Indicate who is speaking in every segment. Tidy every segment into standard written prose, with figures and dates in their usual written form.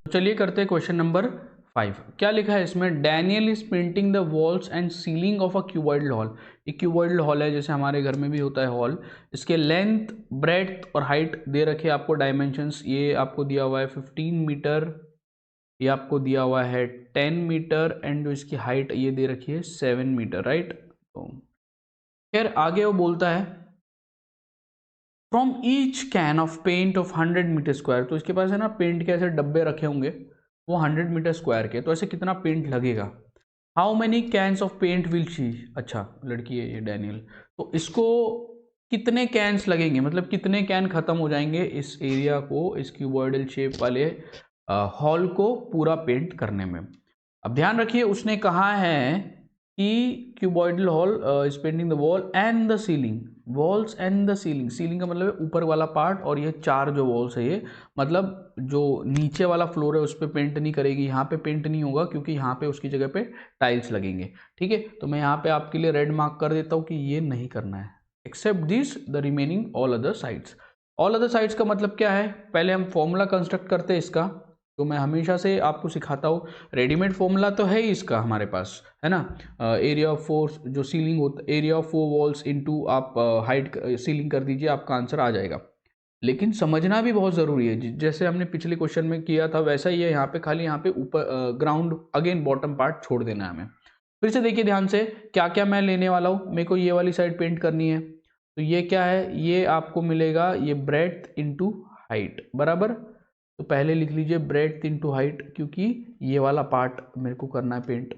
Speaker 1: चलिए करते हैं क्वेश्चन नंबर 5। क्या लिखा है इसमें, Daniel is painting the walls and ceiling of a cuboidal hall. एक क्यूबॉइडल हॉल है, जैसे हमारे घर में भी होता है हॉल। इसके लेंथ, ब्रेड्थ और हाइट दे रखे आपको डायमेंशंस। ये आपको दिया हुआ है 15 मीटर, ये आपको दिया हुआ है 10 मीटर, एंड जो इसकी हाइट ये दे रखी है 7 मीटर, राइट। तो फिर आगे वो बोलता है from each can of paint of 100 meter square. तो इसके पास है ना पेंट के ऐसे डब्बे रखे होंगे, वो 100 मीटर स्क्वायर के। तो ऐसे कितना पेंट लगेगा, how many cans of paint will she. अच्छा, लड़की है ये डैनियल। तो इसको कितने कैंस लगेंगे, मतलब कितने कैन खत्म हो जाएंगे इस एरिया को, इस क्यूबॉइडल शेप वाले हॉल को पूरा पेंट करने में। अब ध्यान रखिए उसने कहा है कि cuboidal hall is painting the wall and the ceiling. Walls and the ceiling, ceiling का मतलब है ऊपर वाला पार्ट, और ये 4 जो वॉल्स है ये मतलब जो नीचे वाला फ्लोर है उस पर पेंट नहीं करेगी, यहाँ पे पेंट नहीं होगा क्योंकि यहाँ पे उसकी जगह पे टाइल्स लगेंगे। ठीक है, तो मैं यहाँ पे आपके लिए रेड मार्क कर देता हूँ कि ये नहीं करना है। Except this the remaining all other sides. All other sides का मतलब क्या है, पहले हम फॉर्मूला कंस्ट्रक्ट करते हैं इसका, तो मैं हमेशा से आपको सिखाता हूँ। रेडीमेड फॉर्मूला तो है ही इसका हमारे पास, है ना। एरिया ऑफ 4 जो सीलिंग होता है, एरिया ऑफ 4 वॉल्स इनटू आप हाइट सीलिंग कर दीजिए, आपका आंसर आ जाएगा। लेकिन समझना भी बहुत ज़रूरी है, जैसे हमने पिछले क्वेश्चन में किया था वैसा ही है यहाँ पे, खाली यहाँ पे ऊपर ग्राउंड अगेन बॉटम पार्ट छोड़ देना है हमें। फिर से देखिए ध्यान से क्या क्या मैं लेने वाला हूँ। मेरे को ये वाली साइड पेंट करनी है, तो ये क्या है, ये आपको मिलेगा ये ब्रेड्थ इनटू हाइट बराबर। तो पहले लिख लीजिए ब्रेड्थ इनटू हाइट, क्योंकि ये वाला पार्ट मेरे को करना है पेंट।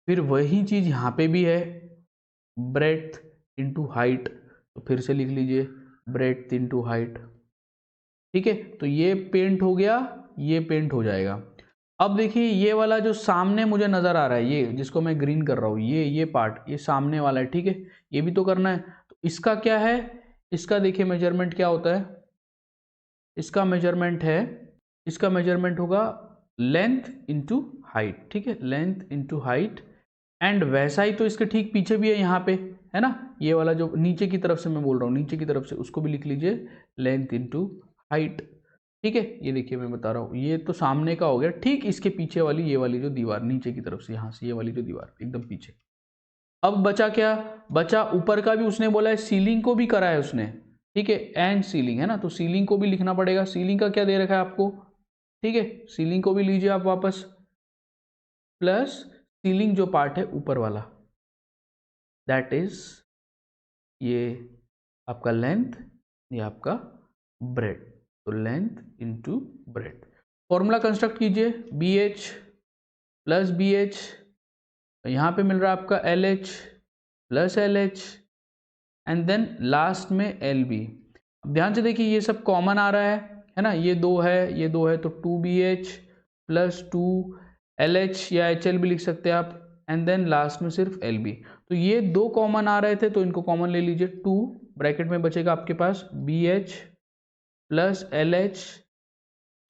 Speaker 1: फिर वही चीज यहाँ पे भी है, ब्रेड्थ इनटू हाइट, तो फिर से लिख लीजिए ब्रेड्थ इनटू हाइट। ठीक है, तो ये पेंट हो गया, ये पेंट हो जाएगा। अब देखिए ये वाला जो सामने मुझे नजर आ रहा है, ये जिसको मैं ग्रीन कर रहा हूँ, ये पार्ट ये सामने वाला है। ठीक है, ये भी तो करना है। तो इसका क्या है, इसका देखिए मेजरमेंट क्या होता है, इसका मेजरमेंट है, इसका मेजरमेंट होगा लेंथ इनटू हाइट। ठीक है, लेंथ इनटू हाइट। एंड वैसा ही तो इसके ठीक पीछे भी है यहाँ पे, है ना। ये वाला जो नीचे की तरफ से मैं बोल रहा हूँ, नीचे की तरफ से, उसको भी लिख लीजिए लेंथ इनटू हाइट। ठीक है, ये देखिए मैं बता रहा हूँ, ये तो सामने का हो गया। ठीक इसके पीछे वाली ये वाली जो दीवार नीचे की तरफ से, यहाँ से ये वाली जो दीवार एकदम पीछे। अब बचा क्या, बचा ऊपर का भी उसने बोला है, सीलिंग को भी करा है उसने। ठीक है, एंड सीलिंग है ना, तो सीलिंग को भी लिखना पड़ेगा। सीलिंग का क्या दे रखा है आपको, ठीक है, सीलिंग को भी लीजिए आप वापस, प्लस सीलिंग जो पार्ट है ऊपर वाला, दैट इज ये आपका लेंथ, ये आपका ब्रेड। तो length into breadth. Formula construct कीजिए, B H plus B H, यहाँ पे मिल रहा है आपका L H plus L H, and then last में एल बी। अब ध्यान से देखिए ये सब कॉमन आ रहा है ना, ये दो है, ये दो है, तो 2BH प्लस 2LH या HL भी लिख सकते हैं आप, एंड देन लास्ट में सिर्फ LB। तो ये दो कॉमन आ रहे थे तो इनको कॉमन ले लीजिए, 2 ब्रैकेट में बचेगा आपके पास BH प्लस LH,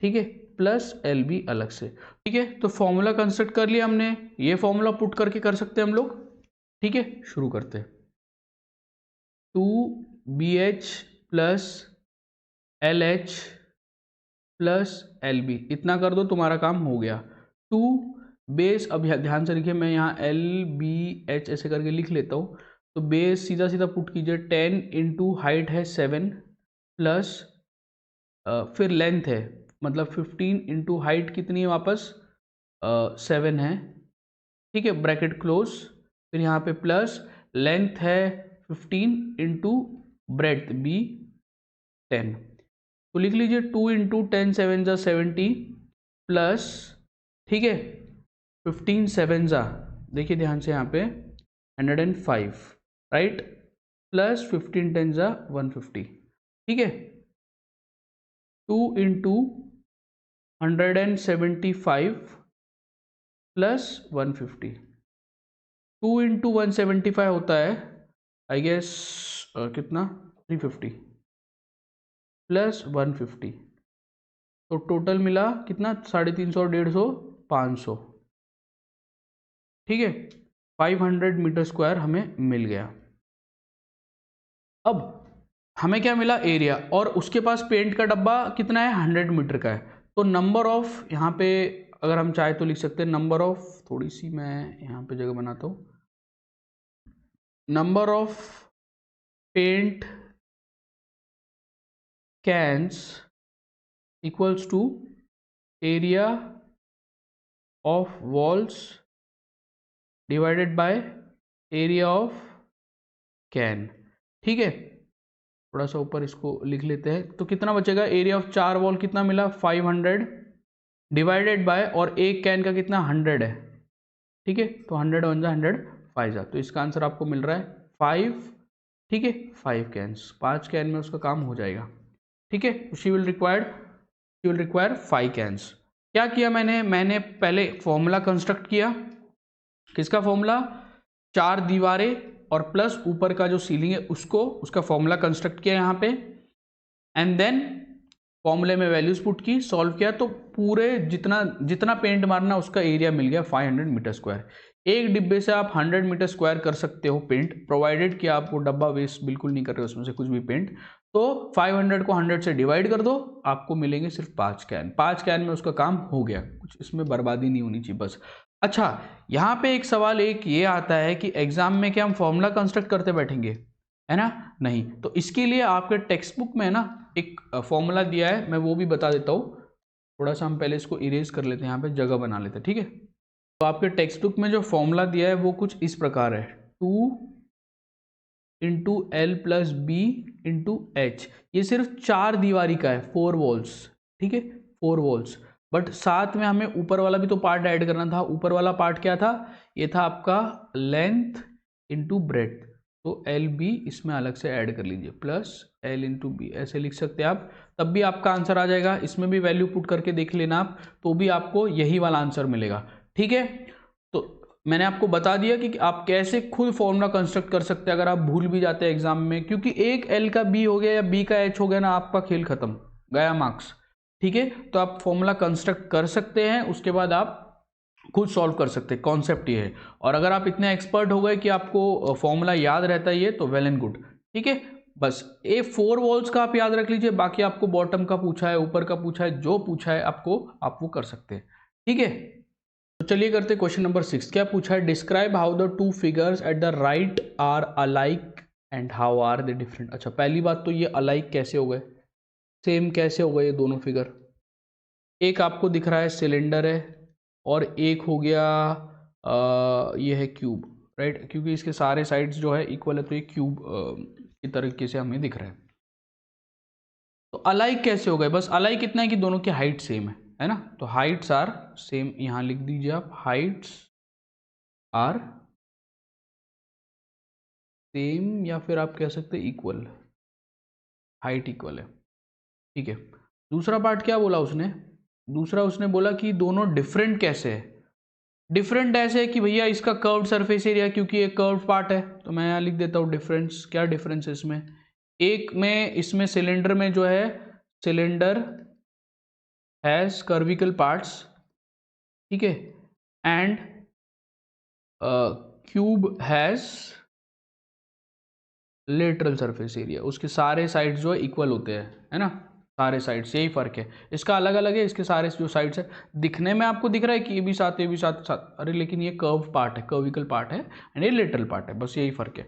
Speaker 1: ठीक है, प्लस LB अलग से। ठीक है, तो फॉर्मूला कंस्ट्रक्ट कर लिया हमने, ये फॉर्मूला पुट करके कर सकते हैं हम लोग। ठीक है, शुरू करते हैं। 2BH plus LH plus LB, इतना कर दो तुम्हारा काम हो गया। 2 बेस, अब ध्यान से देखिए मैं यहाँ LBH ऐसे करके लिख लेता हूँ। तो बेस सीधा सीधा पुट कीजिए, 10 इंटू हाइट है 7 प्लस फिर लेंथ है, मतलब 15 इंटू हाइट कितनी है वापस 7 है। ठीक है, ब्रैकेट क्लोज। फिर यहाँ पे प्लस लेंथ है 15 इंटू ब्रेड्थ B 10, तो लिख लीजिए 2 इंटू 10 7 जा 70 प्लस, ठीक है, 15 7 जा, देखिए ध्यान से यहाँ पे 105, राइट, प्लस 15 10 जा 150। ठीक है, 2 इंटू 175 प्लस 150, 2 इंटू 175 होता है आई गेस कितना 350 प्लस 150, तो टोटल मिला कितना 350 और 150 500। ठीक है, 500 मीटर स्क्वायर हमें मिल गया। अब हमें क्या मिला, एरिया, और उसके पास पेंट का डब्बा कितना है 100 मीटर का है, तो नंबर ऑफ, यहाँ पे अगर हम चाहे तो लिख सकते हैं नंबर ऑफ, थोड़ी सी मैं यहाँ पे जगह बनाता हूँ, number of paint cans equals to area of walls divided by area of can. ठीक है, थोड़ा सा ऊपर इसको लिख लेते हैं। तो कितना बचेगा, एरिया ऑफ 4 वॉल कितना मिला 500 डिवाइडेड बाय, और एक कैन का कितना 100 है। ठीक है, तो 100 वन जा 100 5 जा, तो इसका आंसर आपको मिल रहा है 5। ठीक है, 5 कैन्स, 5 कैन में उसका काम हो जाएगा। ठीक है, शी विल रिक्वायर 5 कैन्स। क्या किया मैंने पहले फॉर्मूला कंस्ट्रक्ट किया। किसका फॉर्मूला, 4 दीवारें और प्लस ऊपर का जो सीलिंग है उसका फॉर्मूला कंस्ट्रक्ट किया यहाँ पे, एंड देन फॉर्मूले में वैल्यूज पुट की, सॉल्व किया, तो पूरे जितना पेंट मारना उसका एरिया मिल गया 500 मीटर स्क्वायर। एक डिब्बे से आप 100 मीटर स्क्वायर कर सकते हो पेंट, प्रोवाइडेड कि आप वो डब्बा वेस्ट बिल्कुल नहीं कर रहे हो उसमें से कुछ भी पेंट। तो 500 को 100 से डिवाइड कर दो, आपको मिलेंगे सिर्फ 5 कैन। 5 कैन में उसका काम हो गया, कुछ इसमें बर्बादी नहीं होनी चाहिए बस। अच्छा, यहाँ पे एक सवाल एक ये आता है कि एग्जाम में क्या हम फॉर्मूला कंस्ट्रक्ट करते बैठेंगे, है ना? नहीं। तो इसके लिए आपके टेक्स्ट बुक में ना एक फॉर्मूला दिया है, मैं वो भी बता देता हूँ। थोड़ा सा हम पहले इसको इरेज कर लेते हैं, यहाँ पे जगह बना लेते हैं। ठीक है, तो आपके टेक्स्ट बुक में जो फॉर्मूला दिया है वो कुछ इस प्रकार है, 2 into l plus b into h. ये सिर्फ 4 दीवारी का है, 4 वॉल्स। ठीक है, 4 वॉल्स, बट साथ में हमें ऊपर वाला भी तो पार्ट ऐड करना था। ऊपर वाला पार्ट क्या था, ये था आपका लेंथ इंटू ब्रेड्थ, तो एल बी इसमें अलग से ऐड कर लीजिए, प्लस एल इंटू बी, ऐसे लिख सकते हैं आप, तब भी आपका आंसर आ जाएगा। इसमें भी वैल्यू पुट करके देख लेना आप, तो भी आपको यही वाला आंसर मिलेगा। ठीक है, तो मैंने आपको बता दिया कि आप कैसे खुद फॉर्मूला कंस्ट्रक्ट कर सकते हैं अगर आप भूल भी जाते हैं एग्जाम में, क्योंकि एक एल का बी हो गया या बी का एच हो गया ना, आपका खेल खत्म, गया मार्क्स। ठीक है, तो आप फॉर्मूला कंस्ट्रक्ट कर सकते हैं, उसके बाद आप खुद सॉल्व कर सकते हैं, कॉन्सेप्ट ये है। और अगर आप इतने एक्सपर्ट हो गए कि आपको फॉर्मूला याद रहता है ये, तो वेल एंड गुड। ठीक है, बस ये 4 वॉल्स का आप याद रख लीजिए, बाकी आपको बॉटम का पूछा है, ऊपर का पूछा है, जो पूछा है आपको, आप वो कर सकते हैं। ठीक है, तो चलिए करते क्वेश्चन नंबर 6। क्या पूछा है, describe how the 2 figures at the right are alike and how are they different. अच्छा, पहली बात तो ये अलाइक कैसे हो गए, सेम कैसे हो गए ये दोनों फिगर। एक आपको दिख रहा है सिलेंडर है, और एक हो गया ये है क्यूब, राइट, क्योंकि इसके सारे साइड्स जो है इक्वल है, तो ये क्यूब की तरीके से हमें दिख रहा है। तो अलाइक कैसे हो गए, बस अलाइक इतना है कि दोनों की हाइट सेम है ना, तो हाइट्स आर सेम, यहां लिख दीजिए आप, हाइट्स आर सेम, या फिर आप कह सकते हैं इक्वल, हाइट इक्वल है। ठीक है, दूसरा पार्ट क्या बोला उसने, दूसरा उसने बोला कि दोनों डिफरेंट कैसे है। डिफरेंट ऐसे है कि भैया इसका कर्व्ड सरफेस एरिया, क्योंकि एक कर्व्ड पार्ट है, तो मैं यहाँ लिख देता हूँ डिफरेंस। क्या डिफरेंस है इसमें, एक में इसमें सिलेंडर में जो है, सिलेंडर हैज कर्विकल पार्ट्स, ठीक है, and cube has lateral surface area, उसके सारे साइड्स जो है इक्वल होते हैं, है ना, सारे साइड्स, यही फर्क है, इसका अलग अलग है, इसके सारे जो साइड्स है दिखने में आपको दिख रहा है कि ये भी साथ ये भी साथ, अरे लेकिन ये कर्व पार्ट है, कर्विकल पार्ट है, एंड ये लेटरल पार्ट है, बस यही फर्क है।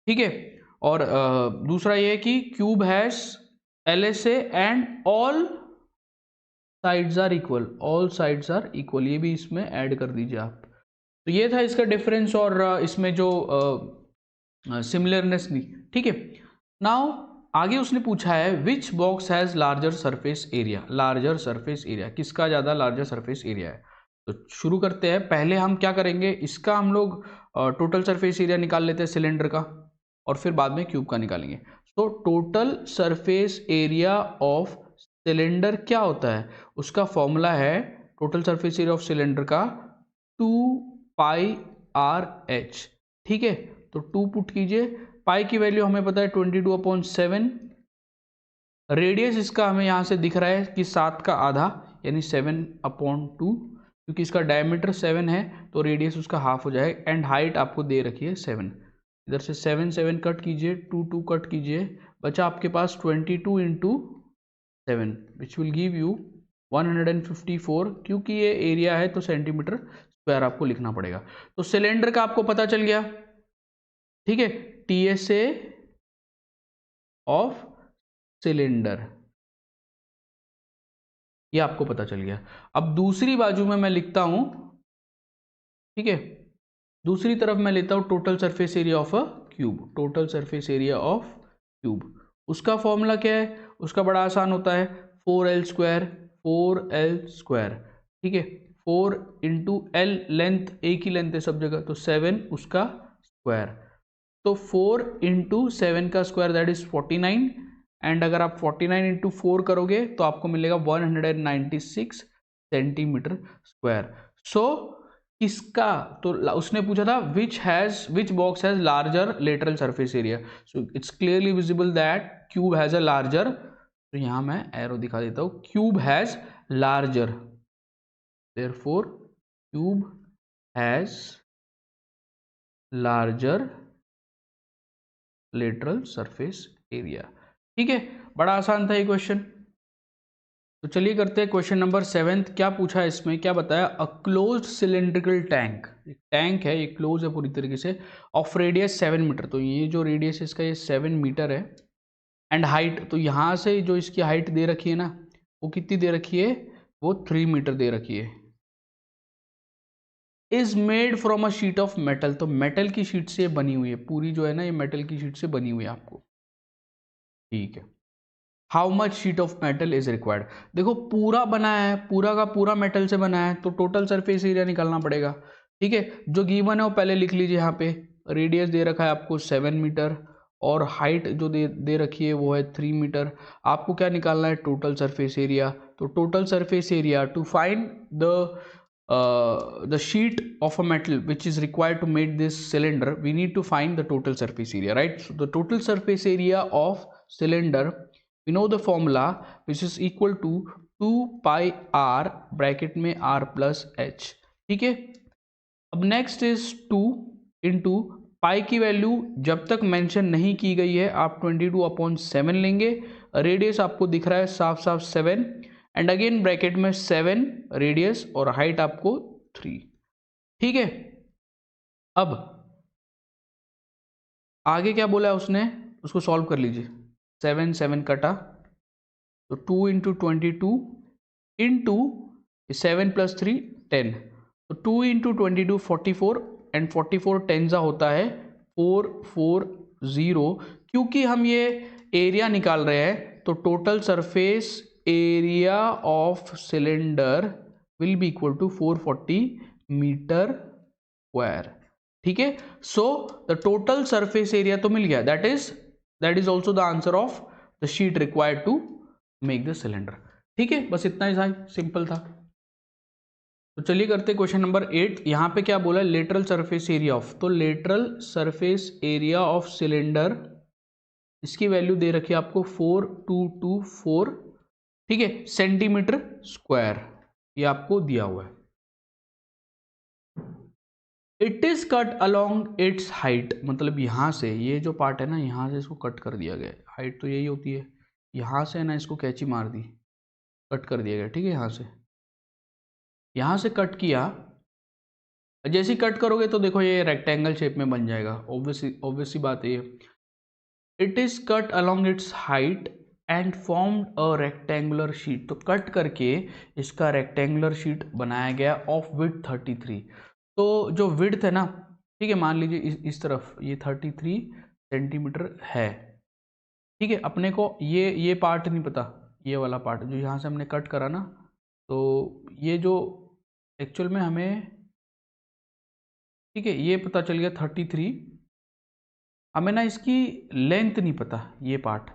Speaker 1: ठीक है, और दूसरा ये है कि cube has LSA and all sides are equal, all sides are equal, ये भी इसमें ऐड कर दीजिए आप। तो ये था इसका डिफरेंस, और इसमें जो सिमिलरनेस नहीं। ठीक है, नाउ आगे उसने पूछा है which box has larger surface area, larger surface area, किसका ज़्यादा लार्जर सरफेस एरिया है। तो शुरू करते हैं, पहले हम क्या करेंगे, इसका हम लोग टोटल सरफेस एरिया निकाल लेते हैं सिलेंडर का, और फिर बाद में क्यूब का निकालेंगे। तो total surface area of cylinder क्या होता है, उसका फॉर्मूला है total surface area of cylinder का 2πRh। ठीक है, तो 2 पुट कीजिए, पाई की वैल्यू हमें पता है 22/7, रेडियस इसका हमें यहाँ से दिख रहा है कि 7 का आधा, यानी 7/2, क्योंकि इसका डायमीटर 7 है तो रेडियस उसका हाफ हो जाएगा, एंड हाइट आपको दे रखी है 7। इधर से 7 कट कीजिए, 2 कट कीजिए, बचा आपके पास 22 × 7, विच विल गिव यू 154, क्योंकि ये एरिया है तो सेंटीमीटर स्क्वायर आपको लिखना पड़ेगा। तो सिलेंडर का आपको पता चल गया, ठीक है, TSA ऑफ सिलेंडर, ये आपको पता चल गया। अब दूसरी बाजू में मैं लिखता हूं, ठीक है, दूसरी तरफ मैं लेता हूं total surface area of a cube, total surface area of cube. उसका फॉर्मूला क्या है? उसका बड़ा आसान होता है, 4L स्क्वायर, 4L स्क्वायर, ठीक है, 4 इंटू L, लेंथ एक ही लेंथ है सब जगह, तो 7 उसका स्क्वायर, तो 4 इंटू 7 का स्क्वायर दैट इज 49, एंड अगर आप 49 इंटू 4 करोगे तो आपको मिलेगा 196 सेंटीमीटर स्क्वायर। सो किसका, तो उसने पूछा था which box has larger lateral surface area, so it's clearly visible that cube has a larger, तो यहां मैं एरो दिखा देता हूं, cube has larger, therefore cube has larger lateral surface area. ठीक है, बड़ा आसान था ये क्वेश्चन। तो चलिए करते हैं क्वेश्चन नंबर 7। क्या पूछा है इसमें, क्या बताया, अ क्लोज्ड सिलेंड्रिकल टैंक, एक टैंक है, ये क्लोज है पूरी तरीके से, ऑफ रेडियस 7 मीटर, तो ये जो रेडियस है इसका ये 7 मीटर है, एंड हाइट, तो यहाँ से जो इसकी हाइट दे रखी है ना, वो कितनी दे रखी है, वो 3 मीटर दे रखी है, is made from a sheet of metal, तो मेटल की शीट से बनी हुई है, पूरी जो है ना ये मेटल की शीट से बनी हुई है आपको, ठीक है। How much sheet of metal is required, देखो पूरा बना है, पूरा का पूरा मेटल से बना है, तो टोटल सरफेस एरिया निकालना पड़ेगा, ठीक है। जो गिवन है वो पहले लिख लीजिए, यहाँ पे रेडियस दे रखा है आपको 7 मीटर, और हाइट जो दे रखी है वो है 3 मीटर। आपको क्या निकालना है, टोटल सरफेस एरिया, तो total surface area to find the sheet of a metal which is required to make this cylinder, we need to find the total surface area, right? So the total surface area of cylinder, we know the formula which is equal to 2 pi r bracket में r plus h, ठीक है। अब next is 2 into pi की value जब तक mention नहीं की गई है आप 22/7 लेंगे, रेडियस आपको दिख रहा है साफ साफ 7, एंड अगेन ब्रैकेट में 7 रेडियस और हाइट आपको 3, ठीक है। अब आगे क्या बोला है उसने, उसको सॉल्व कर लीजिए, 7 7 कटा, तो 2 इंटू 22 इंटू 7 प्लस 3 10, तो 2 इंटू 22 44, एंड 44 टेंजा होता है 440, क्योंकि हम ये एरिया निकाल रहे हैं तो total surface area of cylinder will be equal to 440 meter square, ठीक है। So the total surface area तो मिल गया, that is also the answer of the sheet required to make the cylinder, ठीक है। बस इतना ही था, सिंपल था। तो चलिए करते क्वेश्चन नंबर 8। यहाँ पे क्या बोला, लेटरल सरफेस एरिया ऑफ, तो lateral surface area of cylinder, इसकी वैल्यू दे रखी है आपको 4224, ठीक है, सेंटीमीटर स्क्वायर, ये आपको दिया हुआ है। It is cut along its height, मतलब यहाँ से ये जो पार्ट है ना, यहाँ से इसको कट कर दिया गया, हाइट तो यही होती है, यहाँ से ना इसको कैंची मार दी, कट कर दिया गया, ठीक है। यहाँ से कट किया, जैसे ही कट करोगे तो देखो ये रेक्टेंगल शेप में बन जाएगा, ऑब्वियसली बात है ये। It is cut along its height and formed a rectangular sheet, तो कट करके इसका रेक्टेंगुलर शीट बनाया गया ऑफ विड्थ 33, तो जो विड्थ है ना, ठीक है, मान लीजिए इस तरफ ये 33 सेंटीमीटर है, ठीक है। अपने को ये पार्ट नहीं पता, ये वाला पार्ट जो यहाँ से हमने कट करा ना, तो ये जो एक्चुअल में हमें, ठीक है, ये पता चल गया 33, हमें ना इसकी लेंथ नहीं पता, ये पार्ट,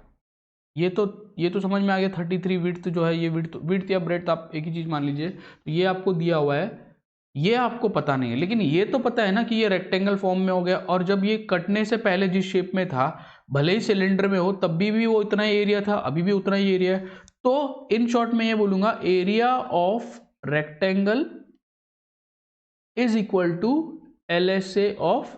Speaker 1: ये तो समझ में आ गया 33 विड्थ जो है, ये विड्थ या ब्रेड्थ आप एक ही चीज़ मान लीजिए, तो ये आपको दिया हुआ है, ये आपको पता नहीं है, लेकिन ये तो पता है ना कि ये रेक्टेंगल फॉर्म में हो गया, और जब ये कटने से पहले जिस शेप में था, भले ही सिलेंडर में हो तब भी वो इतना ही एरिया था, अभी भी उतना ही एरिया है। तो इन शॉर्ट में ये बोलूंगा area of rectangle is equal to LSA of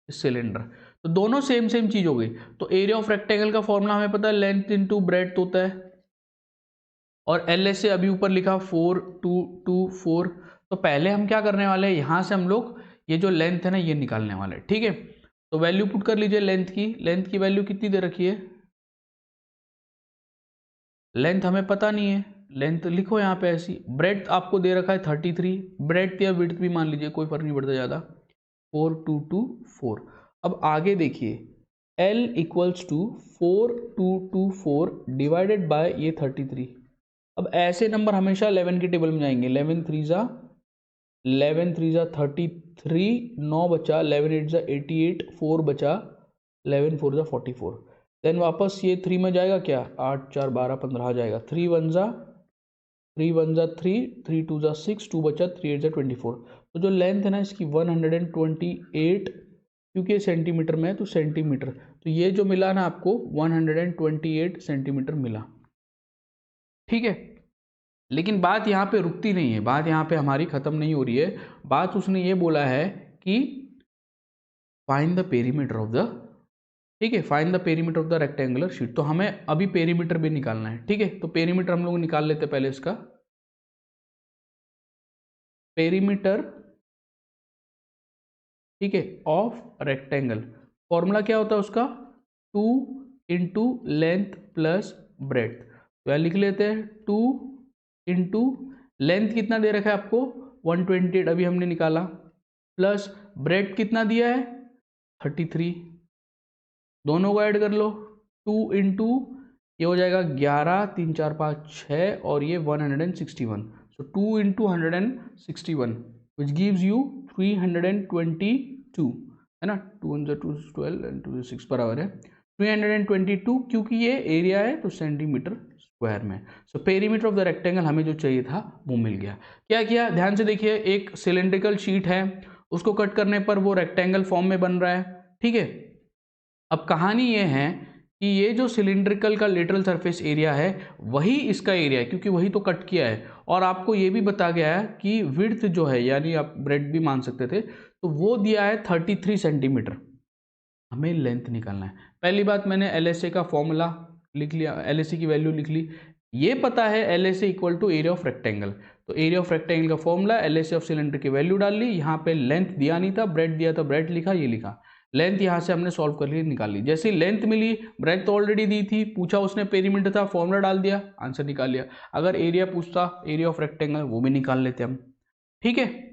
Speaker 1: cylinder, तो दोनों सेम चीज हो गई। तो एरिया ऑफ रेक्टेंगल का फॉर्मूला हमें पता है, लेंथ इनटू ब्रेड्थ होता है, और LSA अभी ऊपर लिखा 4224। तो पहले हम क्या करने वाले हैं, यहाँ से हम लोग ये जो लेंथ है ना ये निकालने वाले हैं, ठीक है। तो वैल्यू पुट कर लीजिए लेंथ की वैल्यू कितनी दे रखी है, लेंथ हमें पता नहीं है, लेंथ लिखो यहाँ पे ऐसी। ब्रेड्थ आपको दे रखा है 33, ब्रेड्थ या विड्थ भी मान लीजिए, कोई फर्क नहीं पड़ता ज़्यादा, 4224। अब आगे देखिए L equals to 4224 divided by ये 33। अब ऐसे नंबर हमेशा 11 की टेबल में जाएंगे, 11 3 जा 33, 9 बचा, 11 8 जा 88, 4 बचा, 11 4 जा 44। देन वापस ये 3 में जाएगा क्या, 8 4 12 15 आ जाएगा, 3 1 जा 3, 3 2 जा 6, 2 बचा, 3 8 जा 24। तो जो लेंथ है ना इसकी 128, क्योंकि सेंटीमीटर में है तो सेंटीमीटर, तो ये जो मिला ना आपको 128 सेंटीमीटर मिला, ठीक है। लेकिन बात यहाँ पे रुकती नहीं है, बात यहाँ पे हमारी खत्म नहीं हो रही है। बात उसने ये बोला है कि find the perimeter of the, ठीक है, find the perimeter of the rectangular sheet. तो हमें अभी पेरीमीटर भी निकालना है, ठीक है। तो पेरीमीटर हम लोग निकाल लेते हैं पहले इसका पेरीमीटर, ठीक है, ऑफ रेक्टेंगल। फॉर्मूला क्या होता है उसका, 2 इंटू लेंथ प्लस ब्रेड्थ। तो लिख लेते हैं 2 इंटू लेंथ कितना दे रखा है आपको 128 अभी हमने निकाला, प्लस ब्रेड्थ कितना दिया है 33, दोनों को ऐड कर लो, 2 इंटू ये हो जाएगा 11 3 4 5 6 और ये 161। सो 2 इंटू 161 विच गिव्स यू 322, है ना, 2 1 2 12 एंड 2 6 बराबर है 322, क्योंकि ये एरिया है तो सेंटीमीटर स्क्वायर में। So perimeter of the rectangle हमें जो चाहिए था वो मिल गया। क्या किया, ध्यान से देखिए, एक सिलेंड्रिकल शीट है, उसको कट करने पर वो रेक्टेंगल फॉर्म में बन रहा है, ठीक है। अब कहानी ये है कि ये जो सिलिंड्रिकल का लेटरल सरफेस एरिया है वही इसका एरिया है, क्योंकि वही तो कट किया है। और आपको ये भी बता गया है कि विड्थ जो है, यानी आप ब्रेड भी मान सकते थे, तो वो दिया है 33 सेंटीमीटर। हमें लेंथ निकालना है। पहली बात, मैंने LSA का फॉर्मूला लिख लिया, LSA की वैल्यू लिख ली। ये पता है LSA equal to area of rectangle, तो एरिया ऑफ रेक्टेंगल का फॉर्मूला, LSA ऑफ सिलेंडर की वैल्यू डाल ली। यहाँ पे लेंथ दिया नहीं था, ब्रेड दिया था, ब्रेड लिखा, ये लिखा, लेंथ यहाँ से हमने सॉल्व कर ली, निकाल ली। जैसे लेंथ मिली, ब्रेड तो ऑलरेडी दी थी, पूछा उसने पेरीमीटर था, फॉर्मूला डाल दिया, आंसर निकाल लिया। अगर एरिया पूछता, एरिया ऑफ रेक्टेंगल, वो भी निकाल लेते हम, ठीक है।